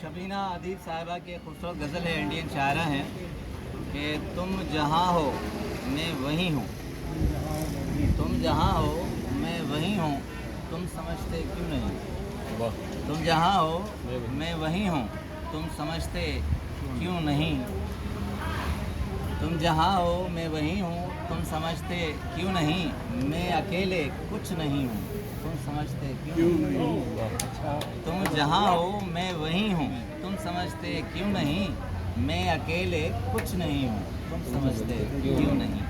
शबीना अदीब साहिबा की खूबसूरत गज़ल है, इंडियन शायरा हैं कि तुम जहाँ हो मैं वहीं हूँ, तुम जहाँ हो मैं वहीं हूँ, तुम समझते क्यों नहीं। तुम जहाँ हो मैं वहीं हूँ, तुम समझते क्यों नहीं। तुम जहाँ हो मैं वहीं हूँ, तुम समझते क्यों नहीं। मैं अकेले कुछ नहीं हूँ, तुम समझते क्यों नहीं। तुम जहाँ हो मैं वहीं हूँ, तुम समझते क्यों नहीं। मैं अकेले कुछ नहीं हूँ, तुम समझते क्यों नहीं।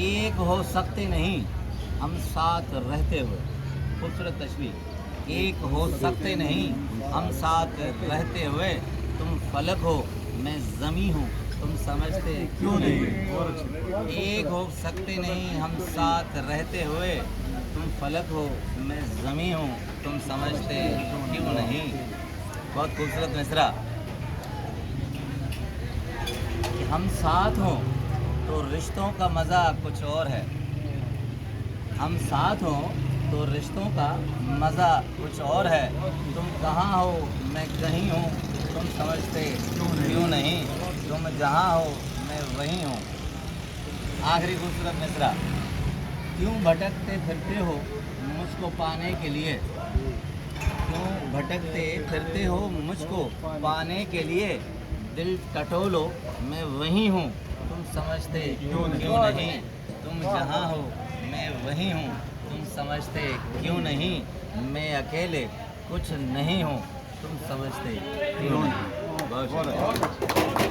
एक हो सकते नहीं हम साथ रहते हुए, खूबसूरत तशबीह। एक हो सकते नहीं हम साथ रहते हुए, तुम फलक हो मैं ज़मीं हूँ, तुम समझते क्यों नहीं। एक हो सकते नहीं हम साथ रहते हुए, तुम फलक हो मैं ज़मीं हूँ, तुम समझते क्यों नहीं। बहुत खूबसूरत मिसरा कि हम साथ हों तो रिश्तों का मज़ा कुछ और है। हम साथ हों तो रिश्तों का मज़ा कुछ और है। तुम कहाँ हो मैं कहीं हूँ, तुम समझते क्यों नहीं। तुम जहाँ हो मैं वहीं हूँ। आखिरी खूबसूरत मिसरा, क्यों भटकते फिरते हो मुझको पाने के लिए। क्यों भटकते फिरते हो मुझको पाने के लिए। दिल टटोलो मैं वहीं हूँ, तुम समझते क्यों नहीं। तुम जहाँ हो मैं वहीं हूँ, तुम समझते क्यों नहीं। मैं अकेले कुछ नहीं हूँ, तुम समझते क्यों नहीं। बहुत शुक्रिया।